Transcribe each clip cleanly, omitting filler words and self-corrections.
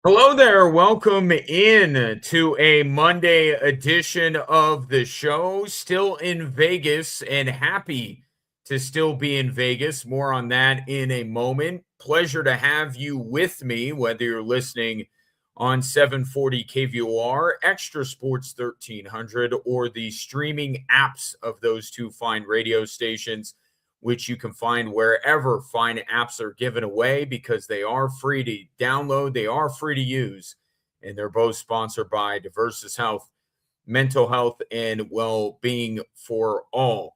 Hello there. Welcome in to a Monday edition of the show. Still in Vegas and happy to still be in Vegas. More on that in a moment. Pleasure to have you with me, whether you're listening on 740 KVOR, Extra Sports 1300, or the streaming apps of those two fine radio stations, which you can find wherever fine apps are given away because they are free to download, they are free to use, and they're both sponsored by Diversus Health, mental health, and well-being for all.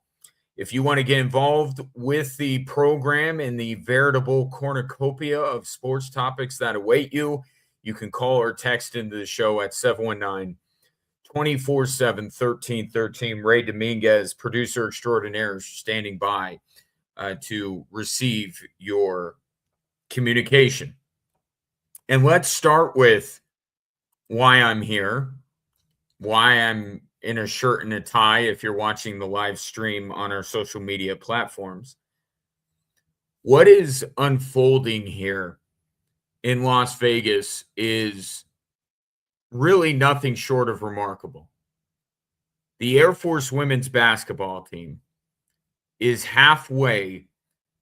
If you want to get involved with the program and the veritable cornucopia of sports topics that await you, you can call or text into the show at 719 24/7 1313. Ray Dominguez, producer extraordinaire, standing by to receive your communication. And let's start with why I'm here, why I'm in a shirt and a tie if you're watching the live stream on our social media platforms. What is unfolding here in Las Vegas is really nothing short of remarkable. The Air Force women's basketball team is halfway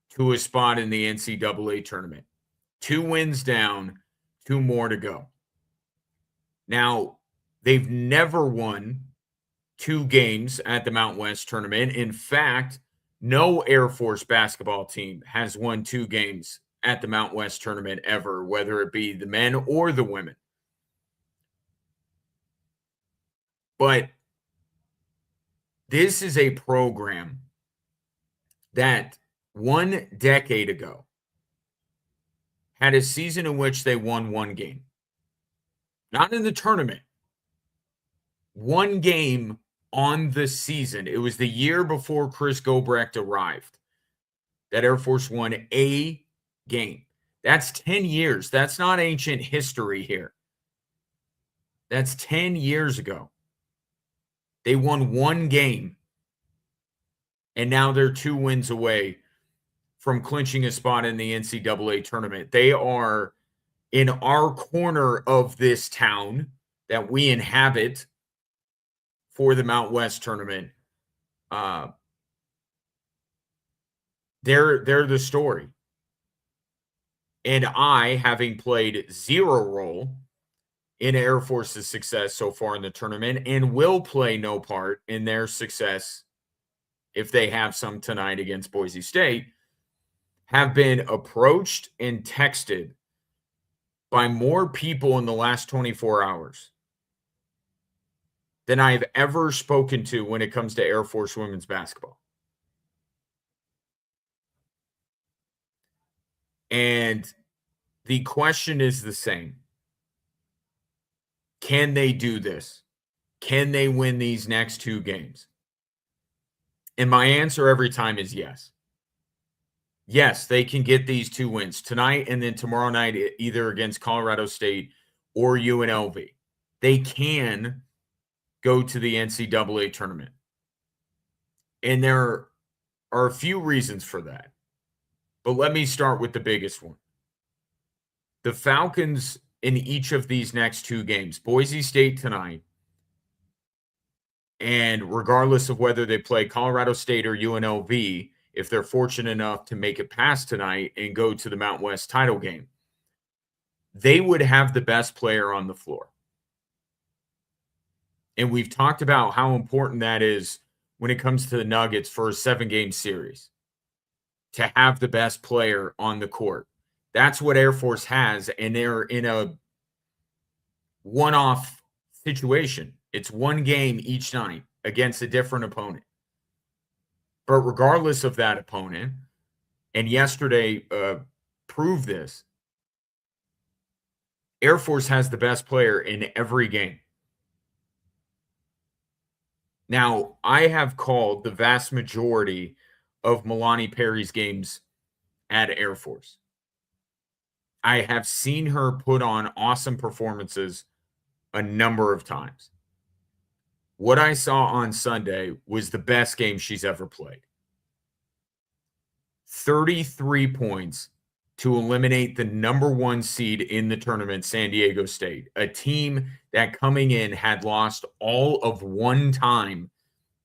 to a spot in the NCAA tournament. 2 wins down, 2 more to go. Now, they've never won 2 games at the Mountain West tournament. In fact, no Air Force basketball team has won 2 games at the Mountain West tournament ever, whether it be the men or the women. But this is a program that 1 decade ago had a season in which they won 1 game. Not in the tournament. 1 game on the season. It was the year before Chris Gobrecht arrived that Air Force won a game. That's 10 years. That's not ancient history here. That's 10 years ago. They won 1 game. And now they're 2 wins away from clinching a spot in the NCAA tournament. They are in our corner of this town that we inhabit for the Mount West tournament. They're the story. And I, having played 0 role in Air Force's success so far in the tournament, and will play no part in their success if they have some tonight against Boise State, have been approached and texted by more people in the last 24 hours than I've ever spoken to when it comes to Air Force women's basketball. And the question is the same. Can they do this? Can they win these next 2 games? And my answer every time is yes. Yes, they can get these 2 wins tonight and then tomorrow night, either against Colorado State or UNLV. They can go to the NCAA tournament. And there are a few reasons for that. But let me start with the biggest one. The Falcons in each of these next 2 games, Boise State tonight, and regardless of whether they play Colorado State or UNLV, if they're fortunate enough to make it past tonight and go to the Mountain West title game, they would have the best player on the floor. And we've talked about how important that is when it comes to the Nuggets for a 7-game series, to have the best player on the court. That's what Air Force has, and they're in a one-off situation. It's 1 game each night against a different opponent. But regardless of that opponent, and yesterday proved this, Air Force has the best player in every game. Now, I have called the vast majority of Milani Perry's games at Air Force. I have seen her put on awesome performances a number of times. What I saw on Sunday was the best game she's ever played. 33 points, to eliminate the number 1 seed in the tournament, San Diego State, a team that coming in had lost all of one time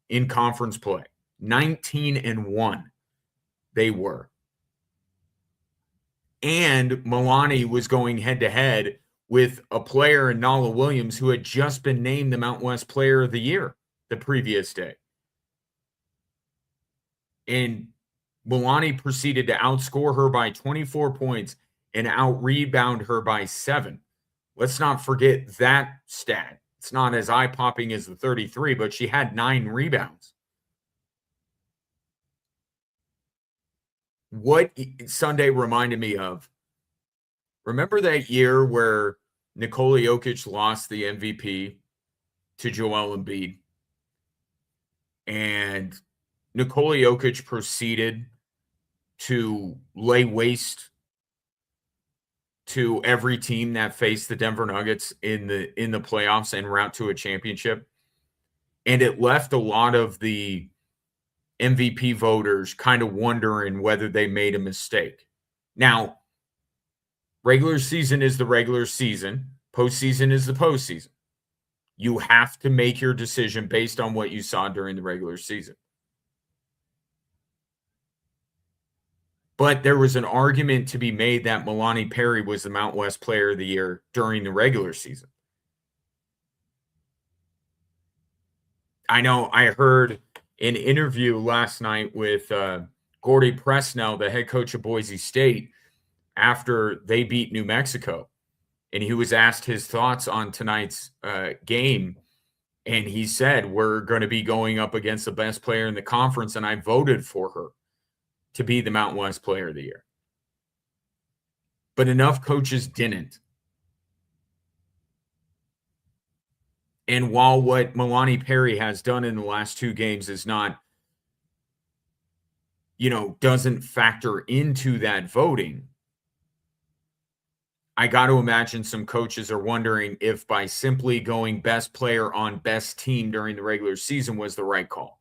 in conference play. 19-1 they were. And Milani was going head-to-head with a player in Nala Williams who had just been named the Mountain West Player of the Year the previous day. And Milani proceeded to outscore her by 24 points and out-rebound her by 7. Let's not forget that stat. It's not as eye-popping as the 33, but she had 9 rebounds. What Sunday reminded me of, remember that year where Nikola Jokic lost the MVP to Joel Embiid? And Nikola Jokic proceeded to lay waste to every team that faced the Denver Nuggets in the playoffs en route to a championship. And it left a lot of the MVP voters kind of wondering whether they made a mistake. Now, regular season is the regular season. Postseason is the postseason. You have to make your decision based on what you saw during the regular season. But there was an argument to be made that Milani Perry was the Mount West Player of the Year during the regular season. I know I heard an interview last night with Gordy Presnell, the head coach of Boise State, after they beat New Mexico. And he was asked his thoughts on tonight's game. And he said, we're going to be going up against the best player in the conference, and I voted for her to be the Mountain West Player of the Year. But enough coaches didn't. And while what Milani Perry has done in the last 2 games is not, doesn't factor into that voting, I got to imagine some coaches are wondering if by simply going best player on best team during the regular season was the right call.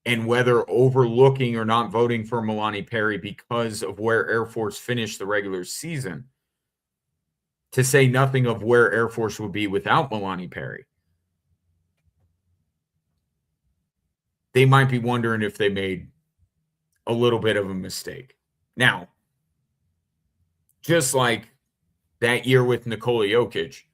And whether overlooking or not voting for Milani Perry because of where Air Force finished the regular season, to say nothing of where Air Force would be without Milani Perry, they might be wondering if they made a little bit of a mistake. Now, just like that year with Nikola Jokic,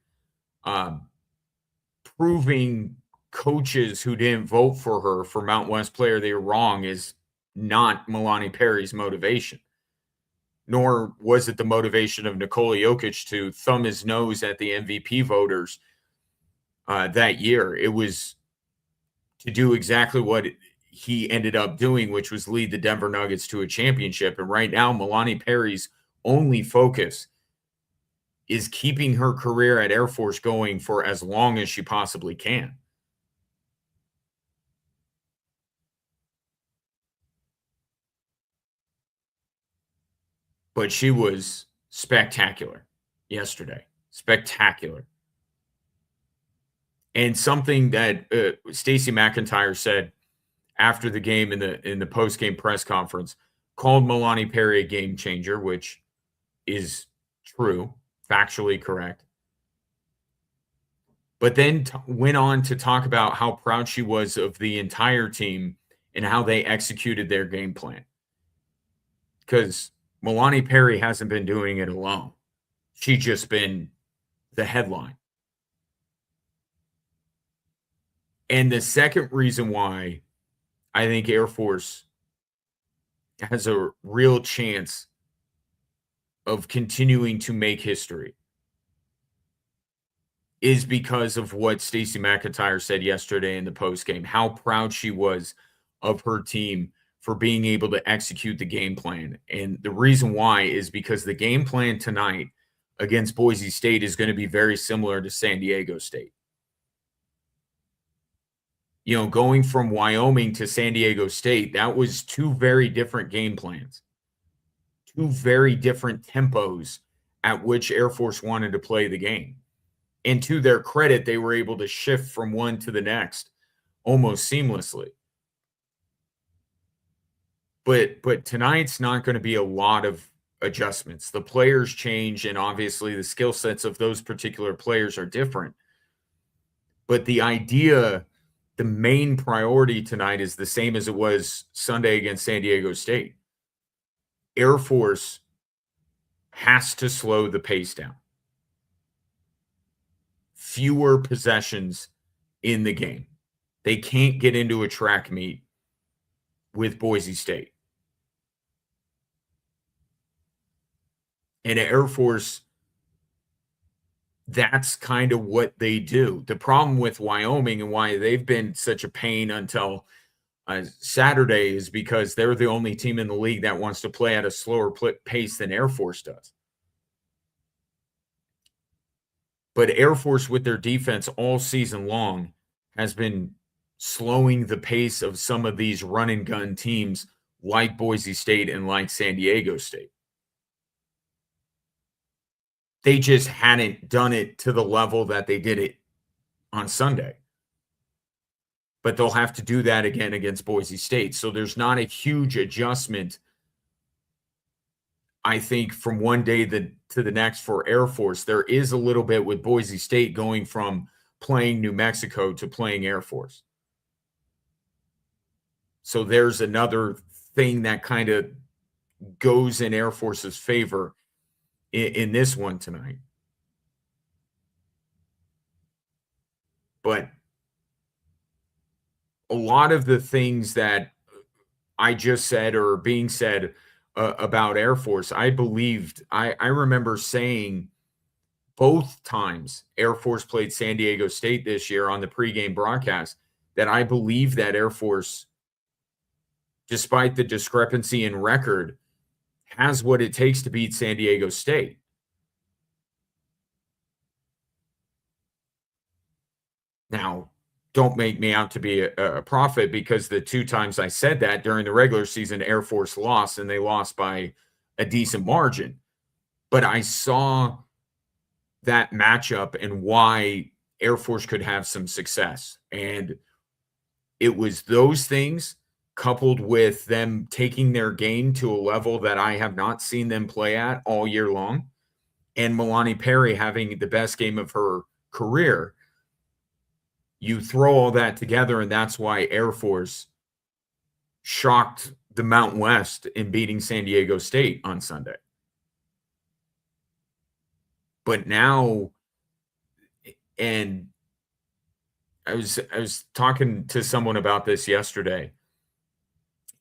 proving coaches who didn't vote for her for Mount West Player they were wrong is not Milani Perry's motivation. Nor was it the motivation of Nikola Jokic to thumb his nose at the MVP voters that year. It was to do exactly what he ended up doing, which was lead the Denver Nuggets to a championship. And right now, Milani Perry's only focus is keeping her career at Air Force going for as long as she possibly can. But she was spectacular yesterday. Spectacular. And something that Stacey McIntyre said after the game in the post-game press conference, called Milani Perry a game changer, which is true, factually correct. But then went on to talk about how proud she was of the entire team and how they executed their game plan. Because Milani Perry hasn't been doing it alone. She's just been the headline. And the second reason why I think Air Force has a real chance of continuing to make history is because of what Stacey McIntyre said yesterday in the postgame, how proud she was of her team for being able to execute the game plan. And the reason why is because the game plan tonight against Boise State is going to be very similar to San Diego State. You know, going from Wyoming to San Diego State, that was 2 very different game plans, 2 very different tempos at which Air Force wanted to play the game. And to their credit, they were able to shift from one to the next almost seamlessly. But tonight's not going to be a lot of adjustments. The players change, and obviously the skill sets of those particular players are different. But the main priority tonight is the same as it was Sunday against San Diego State. Air Force has to slow the pace down. Fewer possessions in the game. They can't get into a track meet with Boise State. And Air Force, that's kind of what they do. The problem with Wyoming and why they've been such a pain until Saturday is because they're the only team in the league that wants to play at a slower pace than Air Force does. But Air Force, with their defense all season long, has been slowing the pace of some of these run and gun teams like Boise State and like San Diego State. They just hadn't done it to the level that they did it on Sunday. But they'll have to do that again against Boise State. So there's not a huge adjustment, I think, from one day to the next for Air Force. There is a little bit with Boise State going from playing New Mexico to playing Air Force. So there's another thing that kind of goes in Air Force's favor in this one tonight. But a lot of the things that I just said or being said about Air Force, I remember saying both times Air Force played San Diego State this year on the pregame broadcast that I believe that Air Force, despite the discrepancy in record, has what it takes to beat San Diego State. Now, don't make me out to be a prophet, because the two times I said that during the regular season, Air Force lost, and they lost by a decent margin. But I saw that matchup and why Air Force could have some success. And it was those things coupled with them taking their game to a level that I have not seen them play at all year long, and Milani Perry having the best game of her career. You throw all that together, and that's why Air Force shocked the Mountain West in beating San Diego State on Sunday. But now, and I was talking to someone about this yesterday.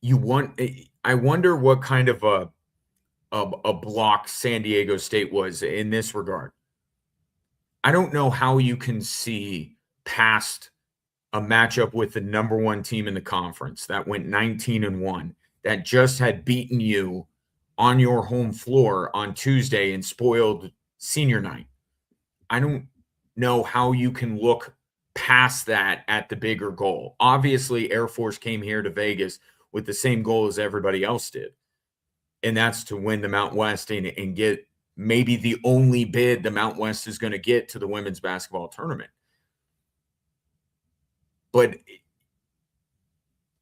I wonder what kind of a block San Diego State was in this regard. I don't know how you can see past a matchup with the number one team in the conference that went 19-1, that just had beaten you on your home floor on Tuesday and spoiled senior night. I don't know how you can look past that at the bigger goal. Obviously, Air Force came here to Vegas with the same goal as everybody else did, and that's to win the Mountain West and get maybe the only bid the Mountain West is going to get to the women's basketball tournament. But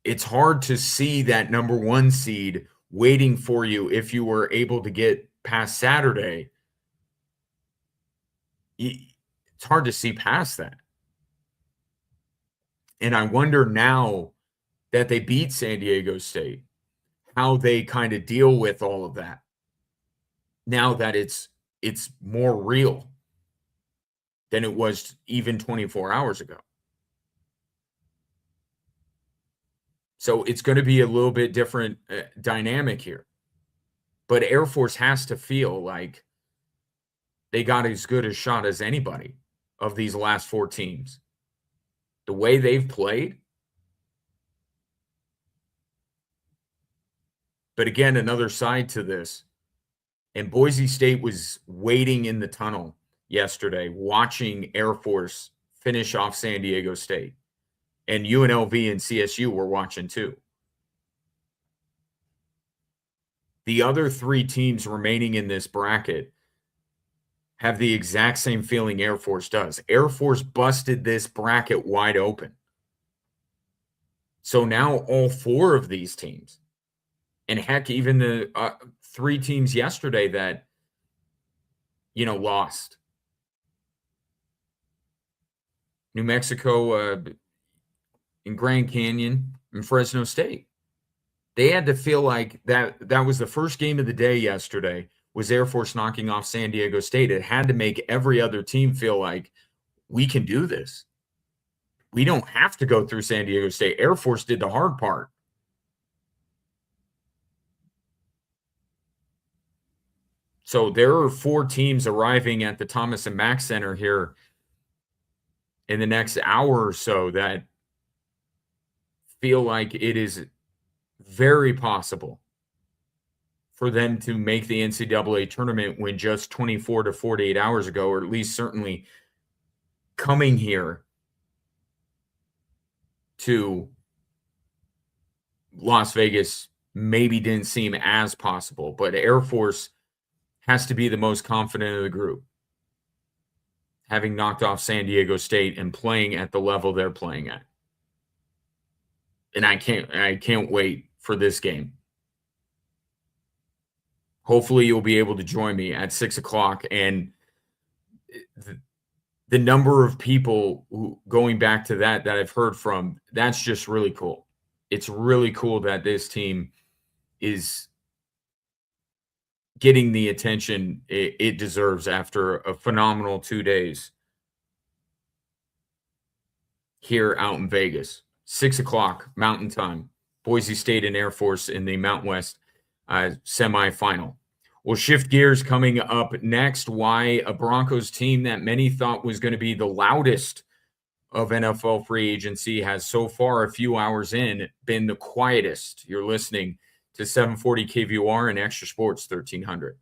it's hard to see that number one seed waiting for you if you were able to get past Saturday. It's hard to see past that. And I wonder now that they beat San Diego State, how they kind of deal with all of that now that it's more real than it was even 24 hours ago. So it's going to be a little bit different dynamic here. But Air Force has to feel like they got as good a shot as anybody of these last four teams. The way they've played. But again, another side to this. And Boise State was waiting in the tunnel yesterday, watching Air Force finish off San Diego State. And UNLV and CSU were watching too. The other three teams remaining in this bracket have the exact same feeling Air Force does. Air Force busted this bracket wide open. So now all four of these teams And heck, even the 3 teams yesterday that, lost. New Mexico, in Grand Canyon, and Fresno State. They had to feel like that was the first game of the day yesterday, was Air Force knocking off San Diego State. It had to make every other team feel like, "We can do this. We don't have to go through San Diego State. Air Force did the hard part." So there are 4 teams arriving at the Thomas and Mack Center here in the next hour or so that feel like it is very possible for them to make the NCAA tournament when just 24 to 48 hours ago, or at least certainly coming here to Las Vegas maybe didn't seem as possible. But Air Force has to be the most confident of the group, having knocked off San Diego State and playing at the level they're playing at. And I can't wait for this game. Hopefully you'll be able to join me at 6 o'clock. And the number of people going back to that I've heard from, that's just really cool. It's really cool that this team is getting the attention it deserves after a phenomenal 2 days here out in Vegas. 6 o'clock Mountain Time. Boise State and Air Force in the Mountain West semifinal. We'll shift gears coming up next. Why a Broncos team that many thought was going to be the loudest of NFL free agency has so far, a few hours in, been the quietest. You're listening to 740 KVOR and Extra Sports 1300.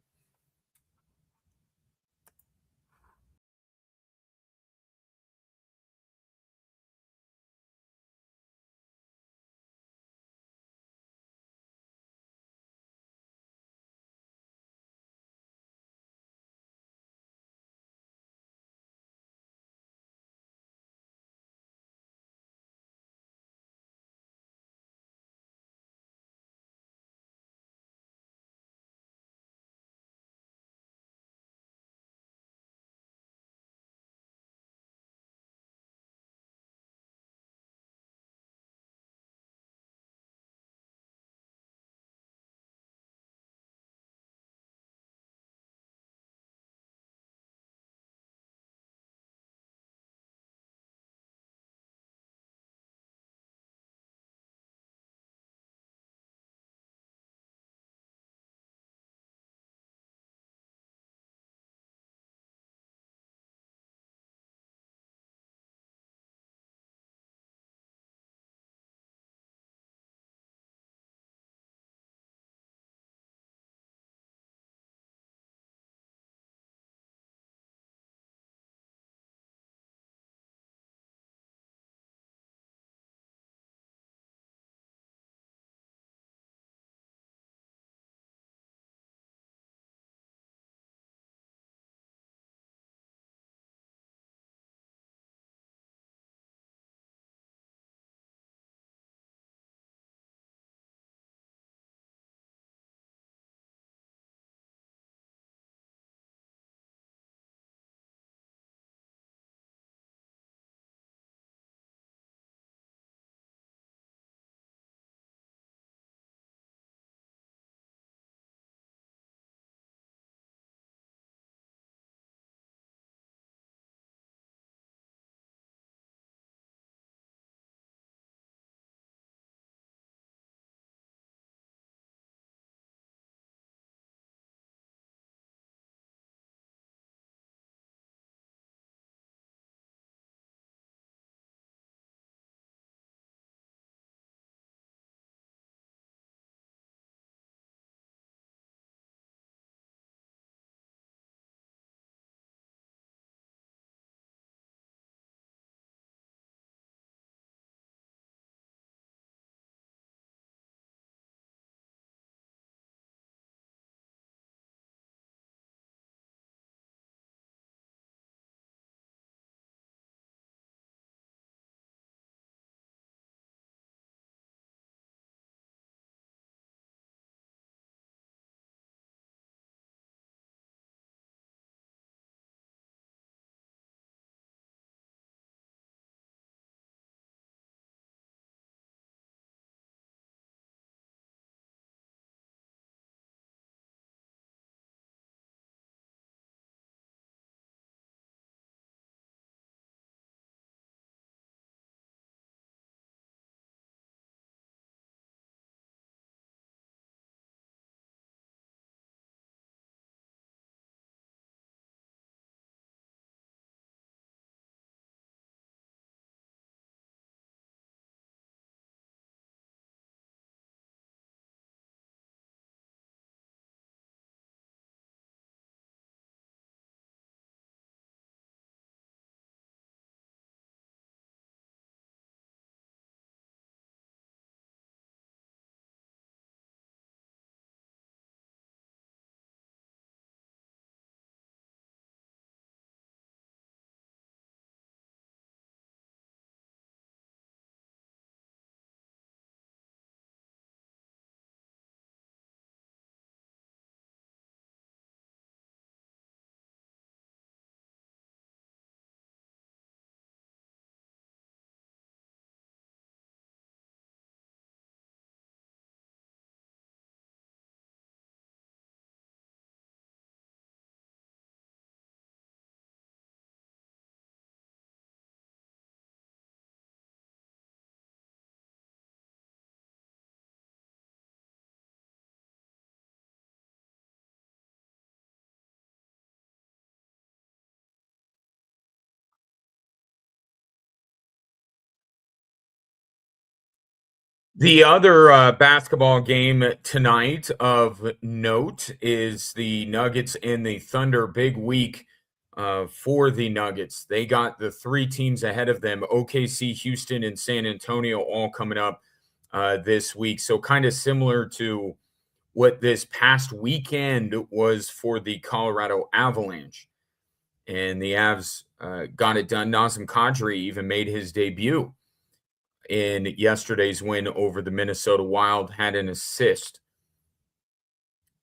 The other basketball game tonight of note is the Nuggets and the Thunder. Big week for the Nuggets. They got the three teams ahead of them: OKC, Houston, and San Antonio, all coming up this week. So kind of similar to what this past weekend was for the Colorado Avalanche. And the Avs got it done. Nazem Kadri even made his debut in yesterday's win over the Minnesota Wild, had an assist.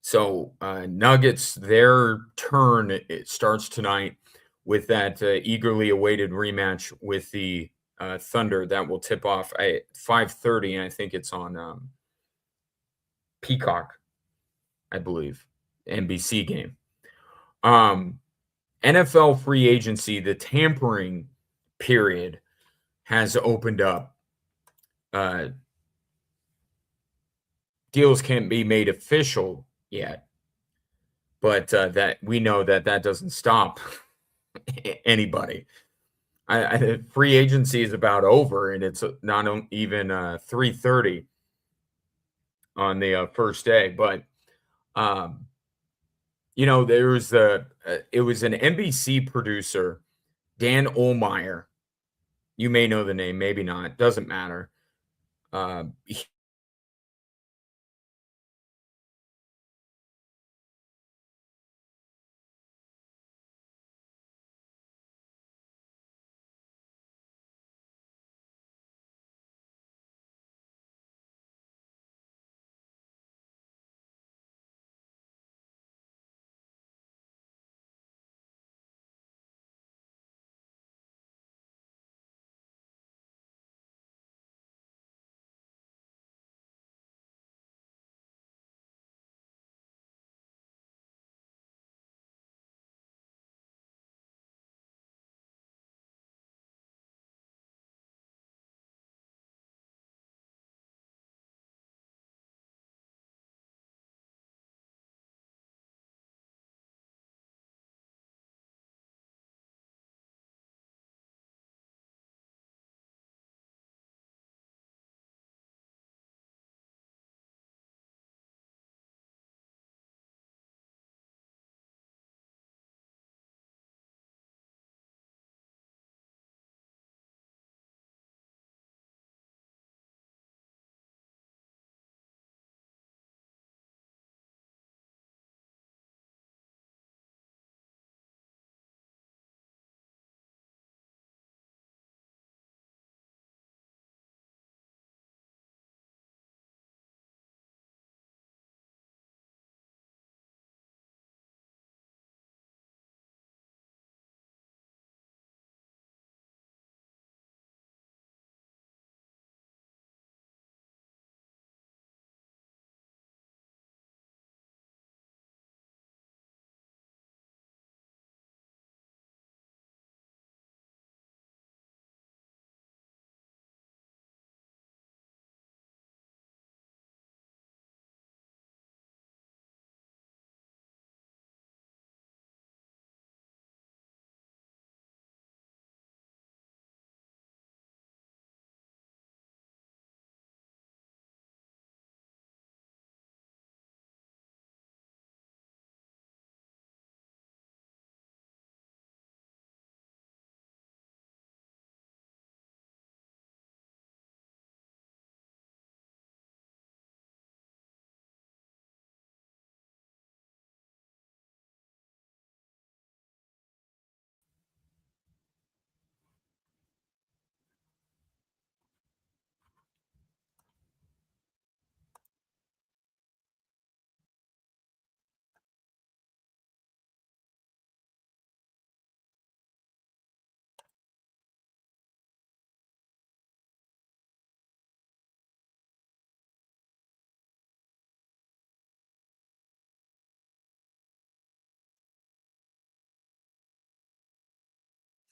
So Nuggets, their turn, it starts tonight with that eagerly awaited rematch with the Thunder that will tip off at 5:30, and I think it's on Peacock, I believe, NBC game. NFL free agency, the tampering period has opened up. Deals can't be made official yet, but that we know that that doesn't stop anybody. Free agency is about over, and it's not even 3:30 on the first day. But um, there was it was an NBC producer, Dan Olmeyer. You may know the name, maybe not. Doesn't matter. Uh,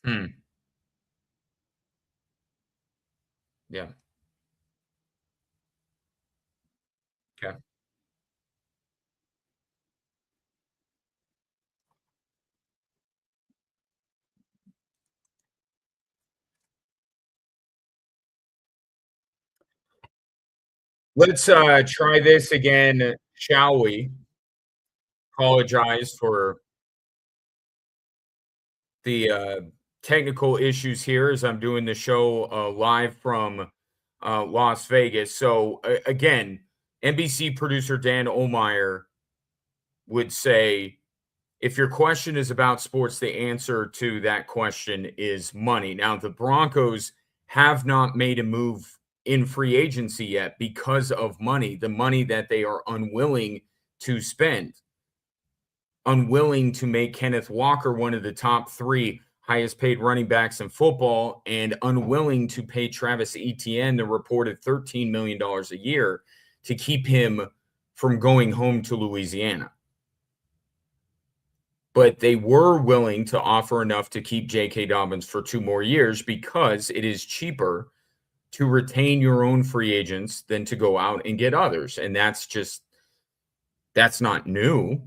hmm, yeah. Okay. Let's try this again, shall we? Apologize for the technical issues here as I'm doing the show live from Las Vegas. So, again, NBC producer Dan Omeyer would say if your question is about sports, the answer to that question is money. Now, the Broncos have not made a move in free agency yet because of money, the money that they are unwilling to spend, unwilling to make Kenneth Walker one of the top three highest paid running backs in football, and unwilling to pay Travis Etienne the reported $13 million a year to keep him from going home to Louisiana. But they were willing to offer enough to keep J.K. Dobbins for 2 more years because it is cheaper to retain your own free agents than to go out and get others. And that's not new.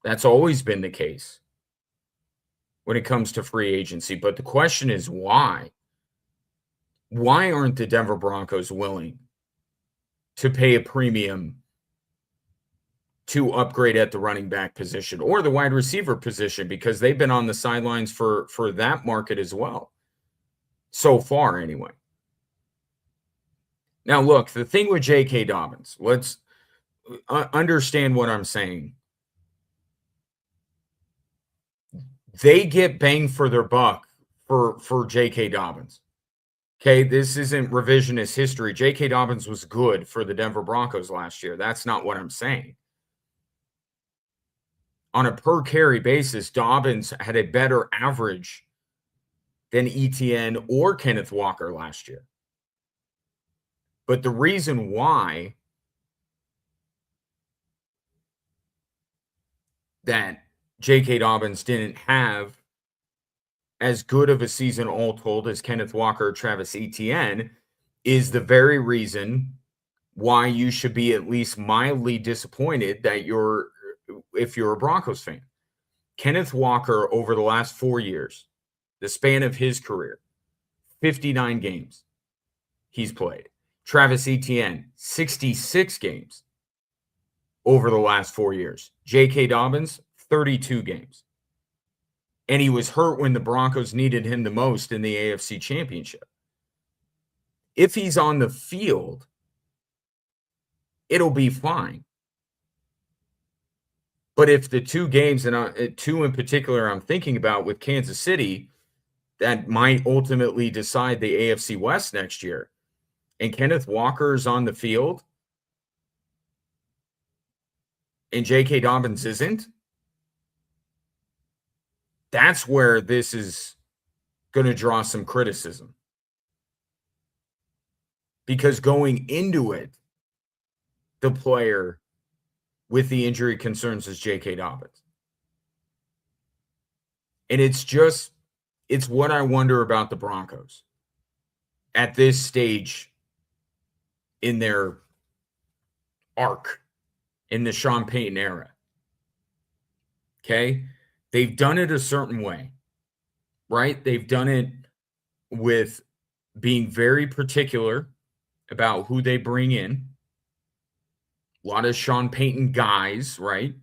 That's always been the case when it comes to free agency. But the question is why? Why aren't the Denver Broncos willing to pay a premium to upgrade at the running back position or the wide receiver position? Because they've been on the sidelines for that market as well. So far, anyway. Now, look, the thing with J.K. Dobbins, let's understand what I'm saying. They get bang for their buck for J.K. Dobbins. Okay, this isn't revisionist history. J.K. Dobbins was good for the Denver Broncos last year. That's not what I'm saying. On a per carry basis, Dobbins had a better average than Etienne or Kenneth Walker last year. But the reason why that J.K. Dobbins didn't have as good of a season all told as Kenneth Walker or Travis Etienne is the very reason why you should be at least mildly disappointed that if you're a Broncos fan. Kenneth Walker over the last 4 years, the span of his career, 59 games he's played. Travis Etienne, 66 games over the last 4 years. J.K. Dobbins, 32 games. And he was hurt when the Broncos needed him the most in the AFC Championship. If he's on the field, it'll be fine. But if the 2 games, and 2 in particular I'm thinking about with Kansas City, that might ultimately decide the AFC West next year, and Kenneth Walker is on the field, and J.K. Dobbins isn't, that's where this is going to draw some criticism. Because going into it, the player with the injury concerns is J.K. Dobbins. And it's what I wonder about the Broncos at this stage in their arc in the Sean Payton era. Okay? They've done it a certain way, right? They've done it with being very particular about who they bring in. A lot of Sean Payton guys, right?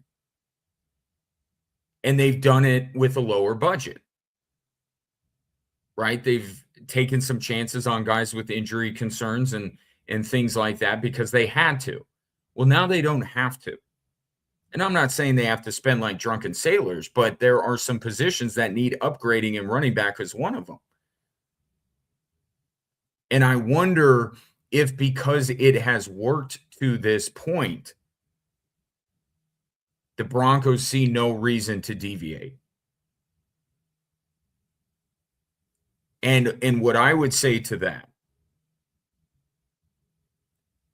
And they've done it with a lower budget, right? They've taken some chances on guys with injury concerns and things like that because they had to. Well, now they don't have to. And I'm not saying they have to spend like drunken sailors, but there are some positions that need upgrading, and running back is one of them. And I wonder if because it has worked to this point, the Broncos see no reason to deviate. And what I would say to that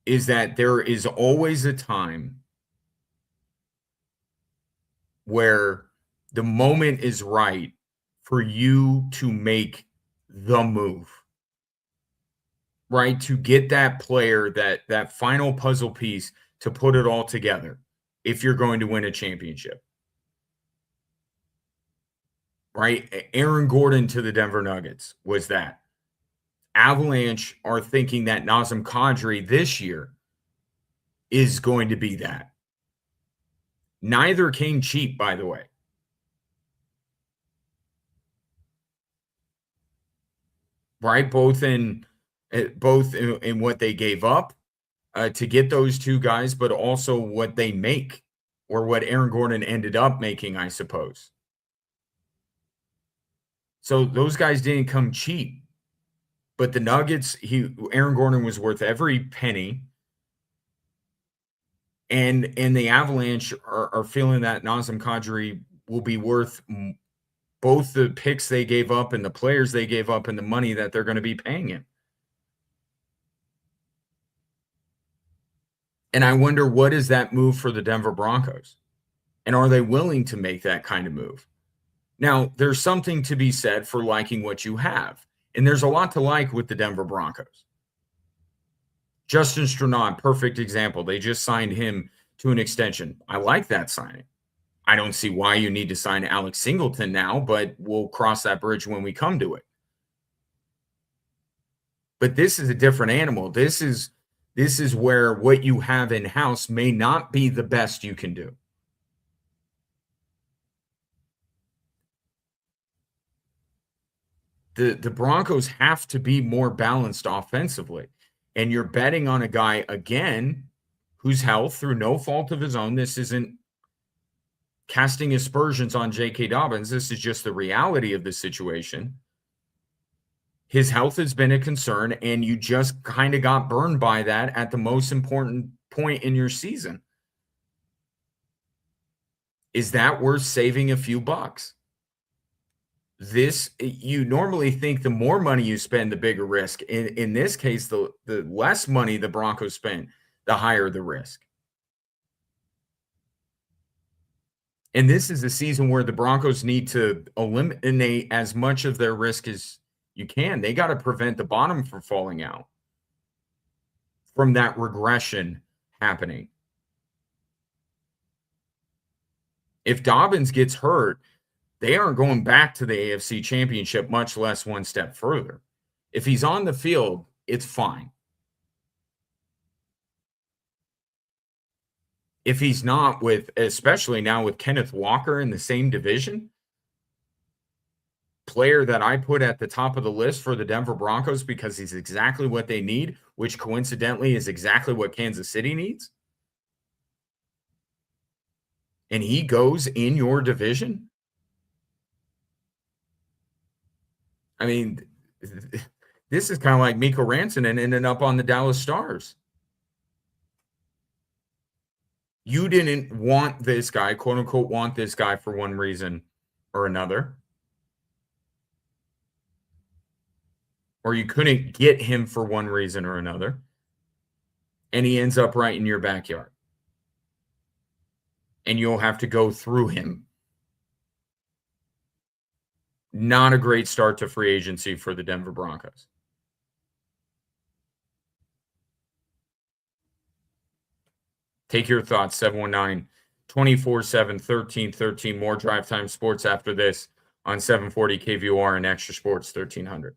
is that there is always a time where the moment is right for you to make the move, right? To get that player, that final puzzle piece to put it all together if you're going to win a championship, right? Aaron Gordon to the Denver Nuggets was that. Avalanche are thinking that Nazem Kadri this year is going to be that. Neither came cheap, by the way, right? Both in what they gave up to get those two guys, but also what they make or what Aaron Gordon ended up making, I suppose. So those guys didn't come cheap. But the Nuggets, Aaron Gordon was worth every penny. And the Avalanche are feeling that Nazem Kadri will be worth both the picks they gave up and the players they gave up and the money that they're going to be paying him. And I wonder, what is that move for the Denver Broncos? And are they willing to make that kind of move? Now, there's something to be said for liking what you have. And there's a lot to like with the Denver Broncos. Justin Strnad, perfect example. They just signed him to an extension. I like that signing. I don't see why you need to sign Alex Singleton now, but we'll cross that bridge when we come to it. But this is a different animal. This is where what you have in-house may not be the best you can do. The Broncos have to be more balanced offensively. And you're betting on a guy, again, whose health, through no fault of his own, this isn't casting aspersions on J.K. Dobbins. This is just the reality of the situation. His health has been a concern, and you just kind of got burned by that at the most important point in your season. Is that worth saving a few bucks? You normally think the more money you spend, the bigger risk. In this case, the less money the Broncos spend, the higher the risk. And this is a season where the Broncos need to eliminate as much of their risk as you can. They got to prevent the bottom from falling out, from that regression happening. If Dobbins gets hurt, they aren't going back to the AFC Championship, much less one step further. If he's on the field, it's fine. If he's not, especially now with Kenneth Walker in the same division, player that I put at the top of the list for the Denver Broncos because he's exactly what they need, which coincidentally is exactly what Kansas City needs, and he goes in your division, I mean, this is kind of like Mikko Rantanen ending up on the Dallas Stars. You didn't want this guy, quote unquote, want this guy for one reason or another. Or you couldn't get him for one reason or another. And he ends up right in your backyard. And you'll have to go through him. Not a great start to free agency for the Denver Broncos. Take your thoughts, 719-247-1313. More Drive Time Sports after this on 740 KVOR and Extra Sports 1300.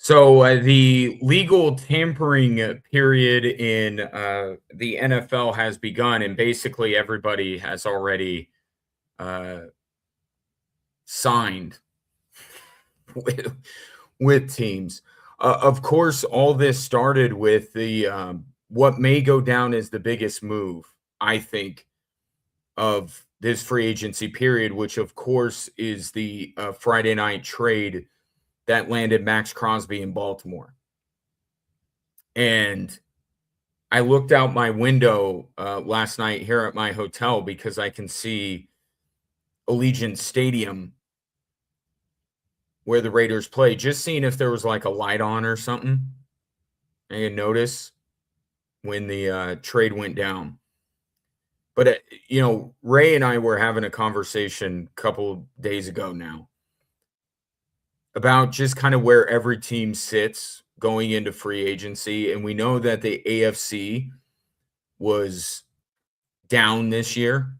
So the legal tampering period in the NFL has begun, and basically everybody has already uh, signed with, with teams. Of course, all this started with the what may go down as the biggest move, I think, of this free agency period, which of course is the Friday night trade that landed Max Crosby in Baltimore. And I looked out my window last night here at my hotel because I can see Allegiant Stadium where the Raiders play, just seeing if there was like a light on or something. I didn't notice when the trade went down. But, Ray and I were having a conversation a couple days ago now about just kind of where every team sits going into free agency. And we know that the AFC was down this year,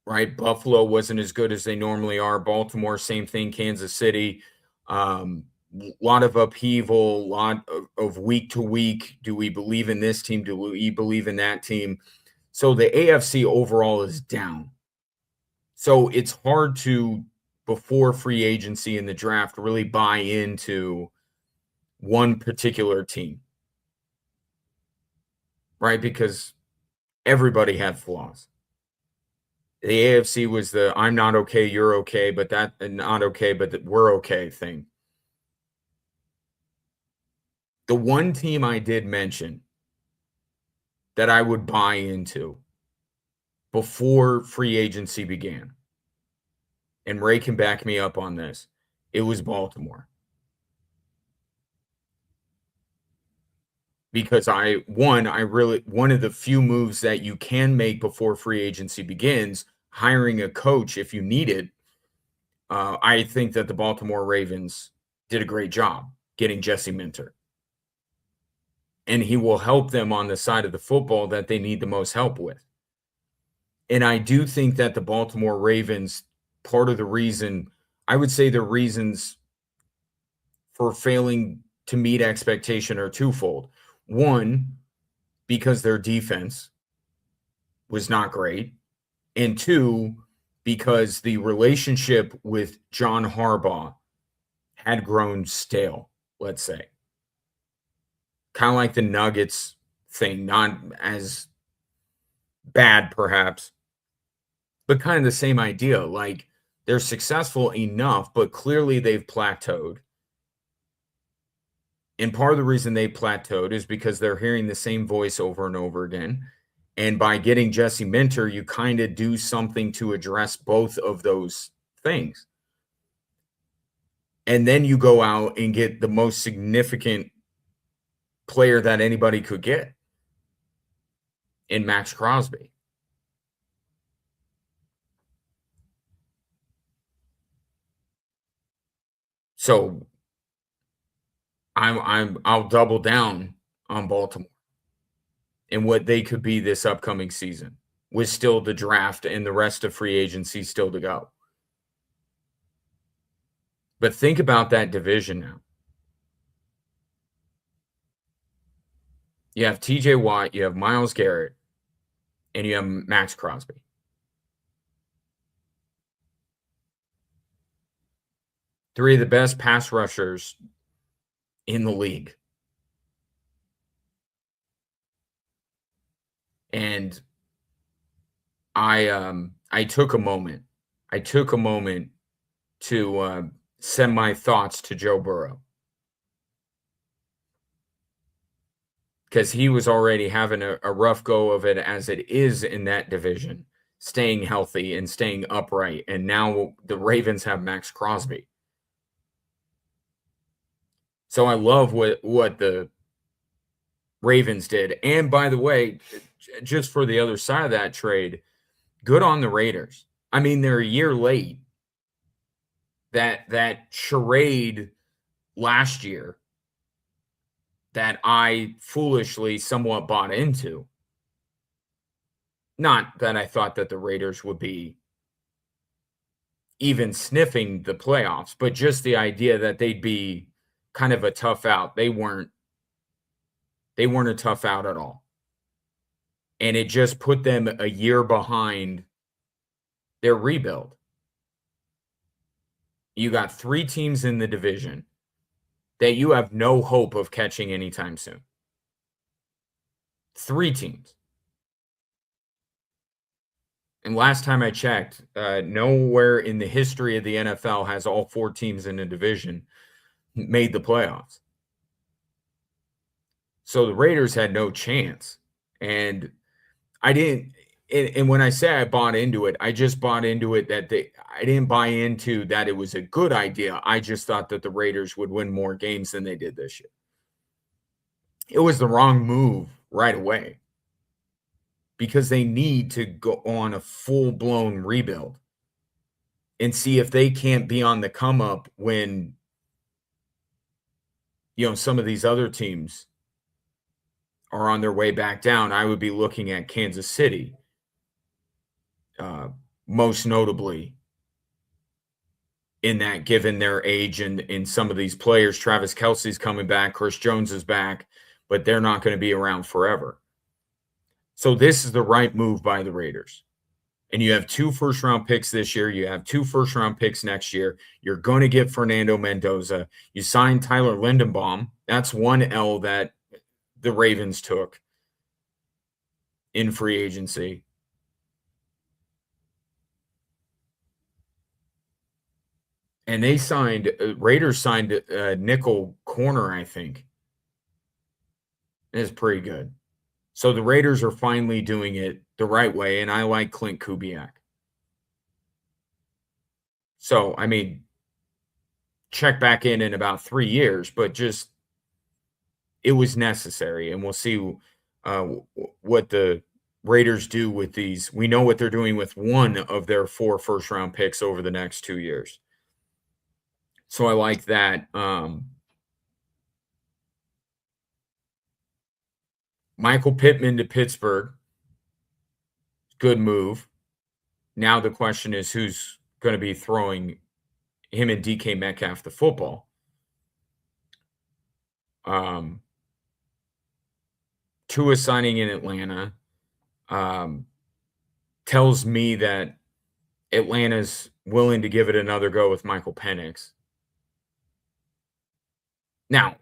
right? Buffalo wasn't as good as they normally are. Baltimore, same thing. Kansas City, lot of upheaval, lot of week to week. Do we believe in this team? Do we believe in that team? So the AFC overall is down. So it's hard to, before free agency and the draft, really buy into one particular team, right? Because everybody had flaws. The AFC was the I'm not okay, you're okay, but that not okay, but we're okay thing. The one team I did mention that I would buy into before free agency began, and Ray can back me up on this, it was Baltimore. Because one of the few moves that you can make before free agency begins, hiring a coach if you need it. I think that the Baltimore Ravens did a great job getting Jesse Minter. And he will help them on the side of the football that they need the most help with. And I do think that the Baltimore Ravens, part of the reason, I would say the reasons for failing to meet expectation are twofold. One, because their defense was not great. And two, because the relationship with John Harbaugh had grown stale, let's say. Kind of like the Nuggets thing, not as bad perhaps, but kind of the same idea. Like they're successful enough, but clearly they've plateaued. And part of the reason they plateaued is because they're hearing the same voice over and over again. And by getting Jesse Minter, you kind of do something to address both of those things. And then you go out and get the most significant player that anybody could get in Max Crosby. So I'll double down on Baltimore and what they could be this upcoming season, with still the draft and the rest of free agency still to go. But think about that division now. You have TJ Watt, you have Myles Garrett, and you have Max Crosby. Three of the best pass rushers in the league. And I took a moment. I took a moment to send my thoughts to Joe Burrow. Because he was already having a rough go of it as it is in that division, staying healthy and staying upright. And now the Ravens have Max Crosby. So I love what the Ravens did. And by the way, just for the other side of that trade, good on the Raiders. I mean, they're a year late. That charade last year that I foolishly somewhat bought into. Not that I thought that the Raiders would be even sniffing the playoffs, but just the idea that they'd be kind of a tough out. They weren't a tough out at all. And it just put them a year behind their rebuild. You got 3 teams in the division that you have no hope of catching anytime soon. 3 teams. And last time I checked, nowhere in the history of the NFL has all 4 teams in a division made the playoffs. So the Raiders had no chance. And I didn't and when I say I bought into it, I just bought into it that I didn't buy into that it was a good idea. I just thought that the Raiders would win more games than they did this year. It was the wrong move right away because they need to go on a full-blown rebuild and see if they can't be on the come up when some of these other teams are on their way back down. I would be looking at Kansas City, most notably in that, given their age and some of these players. Travis Kelce's coming back, Chris Jones is back, but they're not going to be around forever. So this is the right move by the Raiders. And you have 2 first-round picks this year. You have 2 first-round picks next year. You're going to get Fernando Mendoza. You signed Tyler Lindenbaum. That's one L that the Ravens took in free agency. And they signed Raiders signed a nickel corner, I think. It's pretty good. So the Raiders are finally doing it the right way, and I like Clint Kubiak. So, I mean, check back in about 3 years, but just it was necessary, and we'll see what the Raiders do with these. We know what they're doing with one of their 4 first-round picks over the next 2 years. So I like that. Michael Pittman to Pittsburgh. Good move. Now the question is who's going to be throwing him and DK Metcalf the football. Tua signing in Atlanta tells me that Atlanta's willing to give it another go with Michael Penix. Now,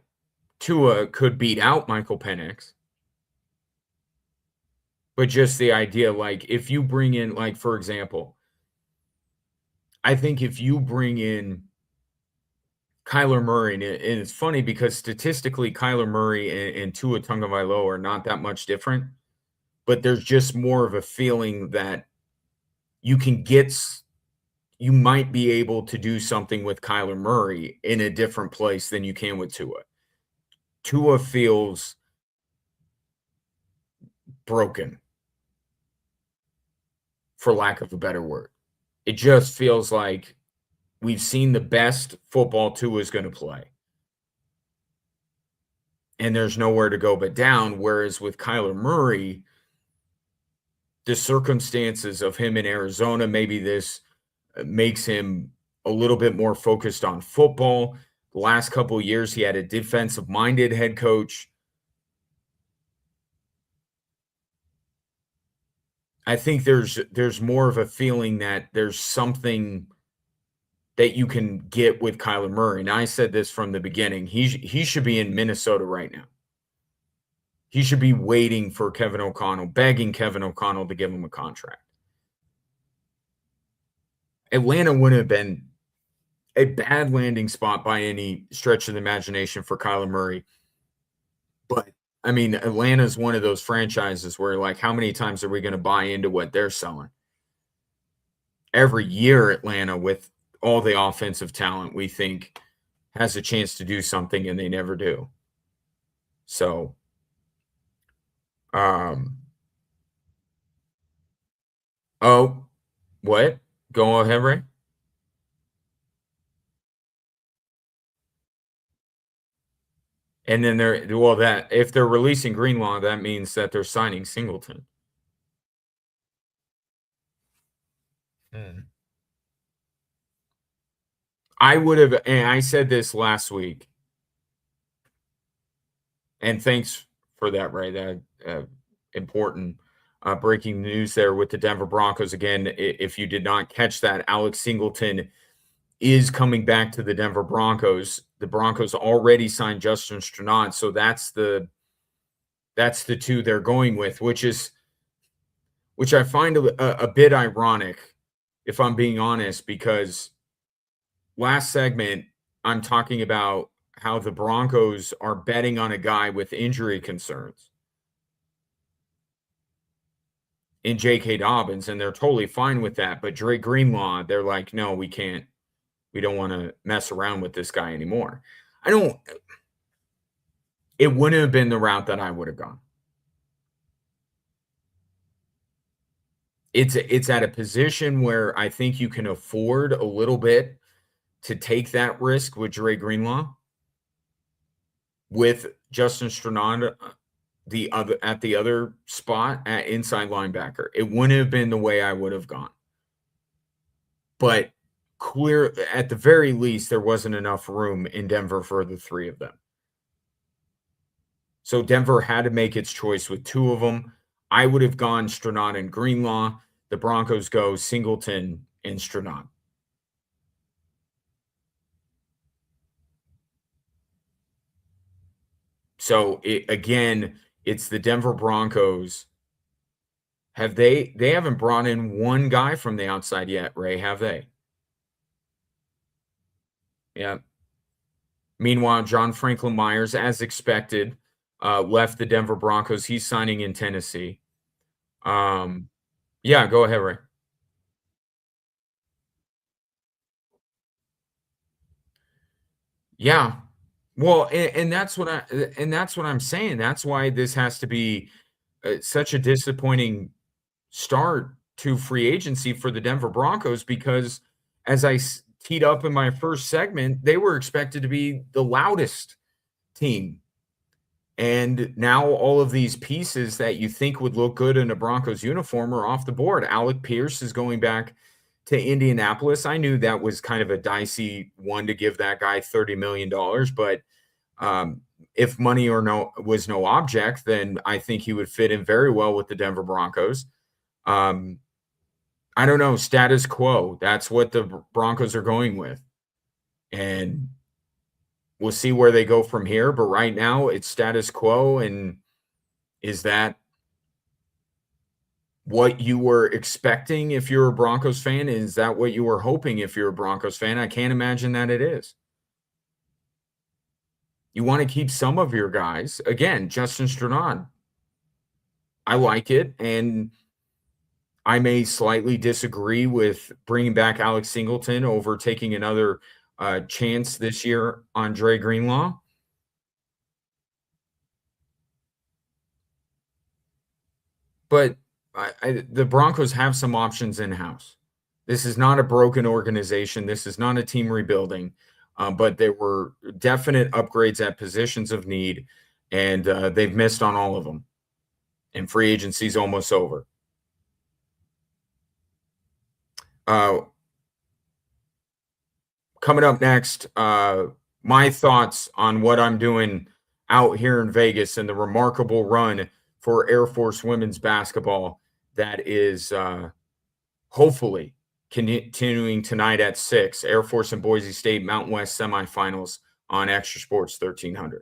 Tua could beat out Michael Penix. But just the idea, like, if you bring in, like, for example, I think if you bring in Kyler Murray, and it's funny because statistically, Kyler Murray and Tua Tagovailoa are not that much different, but there's just more of a feeling that you might be able to do something with Kyler Murray in a different place than you can with Tua. Tua feels broken, for lack of a better word. It just feels like we've seen the best football Tua is going to play. And there's nowhere to go but down. Whereas with Kyler Murray, the circumstances of him in Arizona, maybe this makes him a little bit more focused on football. The last couple of years, he had a defensive-minded head coach. I think there's more of a feeling that there's something that you can get with Kyler Murray. And I said this from the beginning. He should be in Minnesota right now. He should be waiting for Kevin O'Connell, begging Kevin O'Connell to give him a contract. Atlanta wouldn't have been a bad landing spot by any stretch of the imagination for Kyler Murray. But, I mean, Atlanta's one of those franchises where, like, how many times are we going to buy into what they're selling? Every year, Atlanta, with all the offensive talent we think has a chance to do something, and they never do. So, oh, what? Go ahead, Ray. And then that if they're releasing Greenlaw, that means that they're signing Singleton. I would have, and I said this last week, And thanks for that, Ray. That important breaking news there with the Denver Broncos. Again, if you did not catch that, Alex Singleton is coming back to the Denver Broncos. The Broncos already signed Justin Strnad, so that's the two they're going with, which I find a bit ironic, if I'm being honest, because last segment I'm talking about how the Broncos are betting on a guy with injury concerns in J.K. Dobbins, and they're totally fine with that. But Dre Greenlaw, they're like, no, we can't. We don't want to mess around with this guy anymore. It wouldn't have been the route that I would have gone. It's at a position where I think you can afford a little bit to take that risk with Dre Greenlaw, with Justin Strnad at the other spot at inside linebacker. It wouldn't have been the way I would have gone. But clear, at the very least, there wasn't enough room in Denver for the three of them. So Denver had to make its choice with two of them. I would have gone Strnad and Greenlaw. The Broncos go Singleton and Strnad. So it's the Denver Broncos. They haven't brought in one guy from the outside yet, Ray, have they? Yeah. Meanwhile, John Franklin Myers, as expected, left the Denver Broncos. He's signing in Tennessee. Yeah, go ahead, Ray. Yeah. Well, and that's what I'm saying. That's why this has to be such a disappointing start to free agency for the Denver Broncos, because as I teed up in my first segment, they were expected to be the loudest team. And now all of these pieces that you think would look good in a Broncos uniform are off the board. Alec Pierce is going back to Indianapolis. I knew that was kind of a dicey one to give that guy $30 million, but if money was no object, then I think he would fit in very well with the Denver Broncos. I don't know, status quo. That's what the Broncos are going with. And we'll see where they go from here. But right now it's status quo. And is that what you were expecting if you're a Broncos fan? Is that what you were hoping if you're a Broncos fan? I can't imagine that it is. You want to keep some of your guys. Again, Justin Strnad. I like it. And I may slightly disagree with bringing back Alex Singleton over taking another chance this year on Dre Greenlaw. But the Broncos have some options in-house. This is not a broken organization. This is not a team rebuilding. But there were definite upgrades at positions of need, and they've missed on all of them. And free agency is almost over. Coming up next, my thoughts on what I'm doing out here in Vegas and the remarkable run for Air Force women's basketball that is hopefully continuing tonight at 6. Air Force and Boise State Mountain West semifinals on Extra Sports 1300.